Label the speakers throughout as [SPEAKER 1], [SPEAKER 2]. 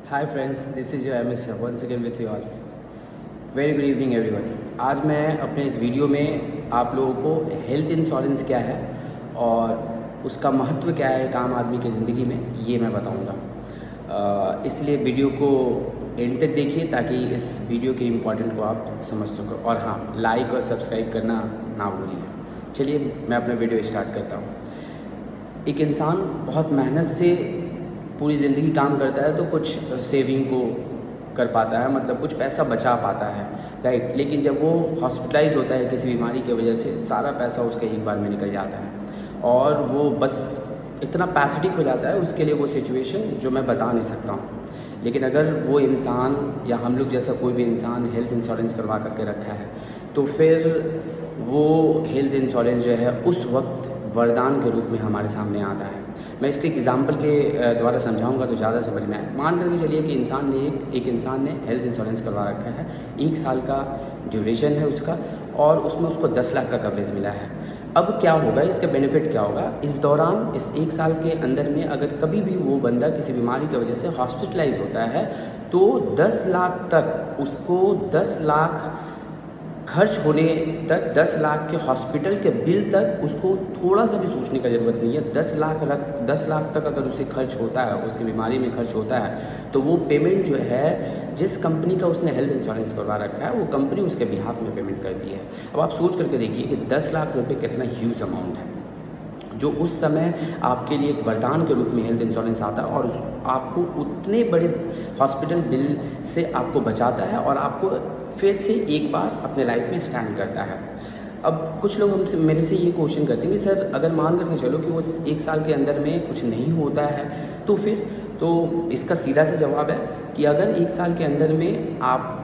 [SPEAKER 1] Hi friends, this is your M S once again with you all. Very good evening everyone. आज मैं अपने इस video में आप लोगों को हेल्थ इंश्योरेंस क्या है और उसका महत्व क्या है एक आम आदमी की ज़िंदगी में, ये मैं बताऊंगा। इसलिए वीडियो को एंड तक देखिए ताकि इस वीडियो के इम्पोर्टेंट को आप समझ सको। और हाँ, लाइक और सब्सक्राइब करना ना भूलिए। चलिए मैं अपना वीडियो स्टार्ट करता हूँ। एक इंसान बहुत मेहनत से पूरी ज़िंदगी काम करता है तो कुछ सेविंग को कर पाता है, मतलब कुछ पैसा बचा पाता है, राइट। लेकिन जब वो हॉस्पिटलाइज होता है किसी बीमारी की वजह से, सारा पैसा उसके एक बार में निकल जाता है और वो बस इतना पैथेटिक हो जाता है उसके लिए वो सिचुएशन जो मैं बता नहीं सकता हूँ। लेकिन अगर वो इंसान या हम लोग जैसा कोई भी इंसान हेल्थ इंश्योरेंस करवा करके रखा है तो फिर वो हेल्थ इंश्योरेंस जो है उस वक्त वरदान के रूप में हमारे सामने आता है। मैं इसके एग्जाम्पल के द्वारा समझाऊंगा तो ज़्यादा समझ में आए। मान करके चलिए कि एक इंसान ने हेल्थ इंश्योरेंस करवा रखा है, 1 साल का ड्यूरेशन है उसका और उसमें उसको 10 लाख का कवरेज मिला है। अब क्या होगा, इसका बेनिफिट क्या होगा, इस दौरान इस 1 साल के अंदर में अगर कभी भी वो बंदा किसी बीमारी की वजह से हॉस्पिटलाइज होता है तो 10 लाख तक उसको 10 लाख खर्च होने तक, 10 लाख के हॉस्पिटल के बिल तक उसको थोड़ा सा भी सोचने का ज़रूरत नहीं है। 10 लाख तक अगर उसे खर्च होता है, उसकी बीमारी में खर्च होता है तो वो पेमेंट जो है जिस कंपनी का उसने हेल्थ इंश्योरेंस करवा रखा है वो कंपनी उसके बिहाफ में पेमेंट करती है। अब आप सोच करके देखिए कि 10 लाख रुपये कितना ह्यूज अमाउंट है जो उस समय आपके लिए एक वरदान के रूप में हेल्थ इंश्योरेंस आता है और आपको उतने बड़े हॉस्पिटल बिल से आपको बचाता है और आपको फिर से एक बार अपने लाइफ में स्टैंड करता है। अब कुछ लोग हमसे मेरे से ये क्वेश्चन करते हैं कि सर अगर मान करके चलो कि वो 1 साल के अंदर में कुछ नहीं होता है तो फिर, तो इसका सीधा सा जवाब है कि अगर 1 साल के अंदर में आपका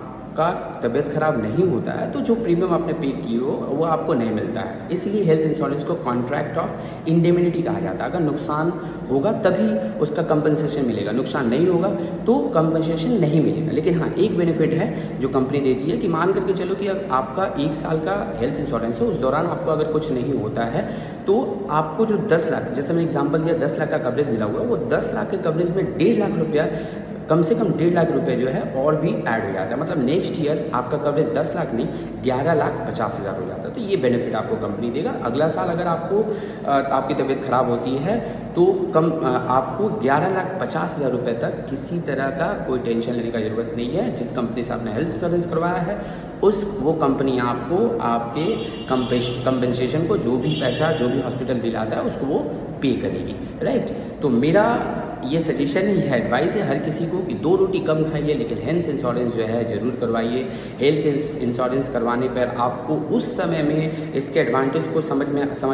[SPEAKER 1] तबीयत ख़राब नहीं होता है तो जो प्रीमियम आपने पे की हो वो आपको नहीं मिलता है। इसलिए हेल्थ इंश्योरेंस को कॉन्ट्रैक्ट ऑफ इंडेमिनिटी कहा जाता है। अगर नुकसान होगा तभी उसका कंपनसेशन मिलेगा, नुकसान नहीं होगा तो कंपनसेशन नहीं मिलेगा। लेकिन हाँ, एक बेनिफिट है जो कंपनी देती है कि मान करके चलो कि आपका 1 साल का हेल्थ इंश्योरेंस है, उस दौरान आपको अगर कुछ नहीं होता है तो आपको जो 10 लाख, जैसे मैंने एग्जाम्पल दिया 10 लाख का कवरेज मिला हुआ है, वो 10 लाख के कवरेज में 1.5 लाख रुपया, कम से कम 1.5 लाख रुपए जो है और भी ऐड हो जाता है। मतलब नेक्स्ट ईयर आपका कवरेज 10 लाख नहीं 11,50,000 हो जाता है। तो ये बेनिफिट आपको कंपनी देगा। अगला साल अगर आपको आपकी तबीयत ख़राब होती है तो आपको 11,50,000 रुपये तक किसी तरह का कोई टेंशन लेने का ज़रूरत नहीं है। जिस कंपनी से आपने हेल्थ इंश्योरेंस करवाया है वो कंपनी आपको आपके कंपनसेशन को, जो भी पैसा, जो भी हॉस्पिटल बिल आता है उसको वो पे करेगी, राइट। तो मेरा ये सजेशन ही है, एडवाइस है हर किसी को कि 2 रोटी कम खाइए लेकिन हेल्थ इंश्योरेंस जो है ज़रूर करवाइए। हेल्थ इंश्योरेंस करवाने पर आपको उस समय में इसके एडवांटेज को समझ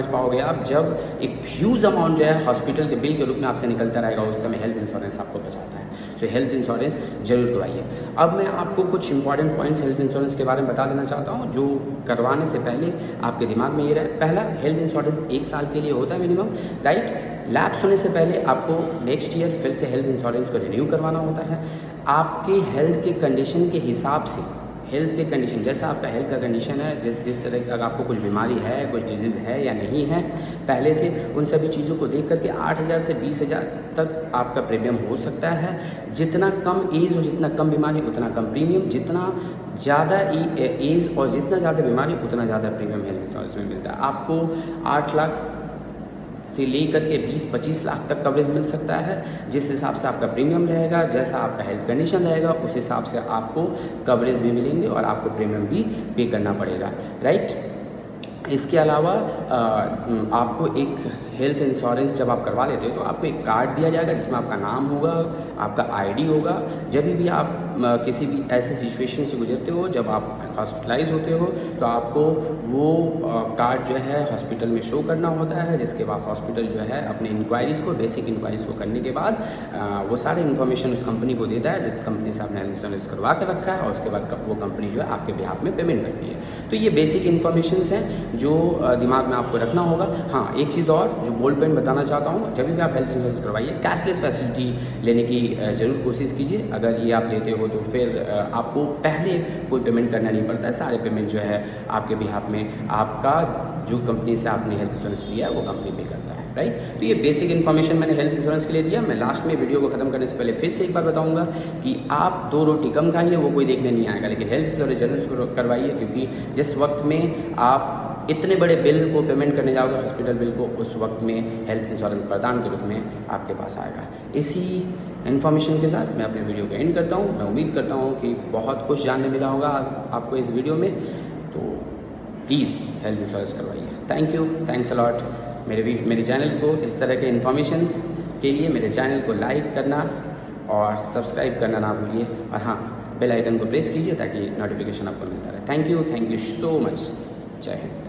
[SPEAKER 1] पाओगे आप, जब एक ह्यूज अमाउंट जो है हॉस्पिटल के बिल के रूप में आपसे निकलता रहेगा, उस समय हेल्थ इंश्योरेंस आपको बचाता है। सो हेल्थ इंश्योरेंस ज़रूर करवाइए। अब मैं आपको कुछ इंपॉर्टेंट पॉइंट्स हेल्थ इंश्योरेंस के बारे में बता देना चाहता हूँ जो करवाने से पहले आपके दिमाग में ये रहे। पहला, हेल्थ इंश्योरेंस 1 साल के लिए होता है मिनिमम, राइट। लैप्स होने से पहले आपको नेक्स्ट ईयर फिर से हेल्थ इंश्योरेंस को रिन्यू करवाना होता है। आपके हेल्थ के कंडीशन के हिसाब से, हेल्थ के कंडीशन जैसा आपका हेल्थ का कंडीशन है, जिस तरह का, अगर आपको कुछ बीमारी है, कुछ डिजीज़ है या नहीं है पहले से, उन सभी चीज़ों को देख करके 8,000 से 20,000 तक आपका प्रीमियम हो सकता है। जितना कम एज और जितना कम बीमारी उतना कम प्रीमियम, जितना ज़्यादा एज और जितना ज़्यादा बीमारी उतना ज़्यादा प्रीमियम हेल्थ इंश्योरेंस में मिलता है। आपको 8 लाख से लेकर के 20-25 लाख तक कवरेज मिल सकता है। जिस हिसाब से आपका प्रीमियम रहेगा, जैसा आपका हेल्थ कंडीशन रहेगा, उस हिसाब से आपको कवरेज भी मिलेंगे और आपको प्रीमियम भी पे करना पड़ेगा, राइट। इसके अलावा आपको एक हेल्थ इंश्योरेंस जब आप करवा लेते हो तो आपको एक कार्ड दिया जाएगा जिसमें आपका नाम होगा, आपका आईडी होगा। जब भी आप किसी भी ऐसे सिचुएशन से गुजरते हो, जब आप हॉस्पिटलाइज होते हो तो आपको वो कार्ड जो है हॉस्पिटल में शो करना होता है, जिसके बाद हॉस्पिटल जो है अपने इंक्वायरीज़ को, बेसिक इंक्वायरीज़ को करने के बाद वो सारे इन्फॉर्मेशन उस कंपनी को देता है जिस कंपनी से आपने हेल्थ इंश्योरेंस करवा कर रखा है, और उसके बाद वो कंपनी जो है आपके बिहाफ में पेमेंट करती है। तो ये बेसिक इन्फॉर्मेशन हैं जो दिमाग में आपको रखना होगा। हाँ, एक चीज़ और जो बोल्ड पॉइंट बताना चाहता हूँ, जब भी आप हेल्थ इंश्योरेंस करवाइए कैशलेस फैसिलिटी लेने की ज़रूर कोशिश कीजिए। अगर ये आप लेते हो तो फिर आपको पहले कोई पेमेंट करना नहीं पड़ता है, सारे पेमेंट जो है आपके बिहाफ में आपका जो कंपनी से आपने हेल्थ इंश्योरेंस लिया है वो कंपनी पे करता है। राइट। तो ये बेसिक इन्फॉर्मेशन मैंने हेल्थ इंश्योरेंस के लिए दिया। मैं लास्ट में वीडियो को ख़त्म करने से पहले फिर से एक बार बताऊंगा कि आप 2 रोटी कम खाइए, वो कोई देखने नहीं आएगा, लेकिन हेल्थ इंश्योरेंस जरूर करवाइए, क्योंकि जिस वक्त में आप इतने बड़े बिल को पेमेंट करने जाओगे, हॉस्पिटल बिल को, उस वक्त में हेल्थ इंश्योरेंस प्रदान के रूप में आपके पास आएगा। इसी इन्फॉर्मेशन के साथ मैं अपने वीडियो को एंड करता हूँ। मैं उम्मीद करता हूँ कि बहुत कुछ जानने मिला होगा आज आपको इस वीडियो में, तो प्लीज़ हेल्थ इंश्योरेंस करवाइए। Thank you, thanks a lot. मेरे चैनल को इस तरह के इन्फॉर्मेशंस के लिए मेरे चैनल को लाइक करना और सब्सक्राइब करना ना भूलिए, और हाँ, बेल आइकन को प्रेस कीजिए ताकि नोटिफिकेशन आपको मिलता रहे। Thank you so much. जय हिंद।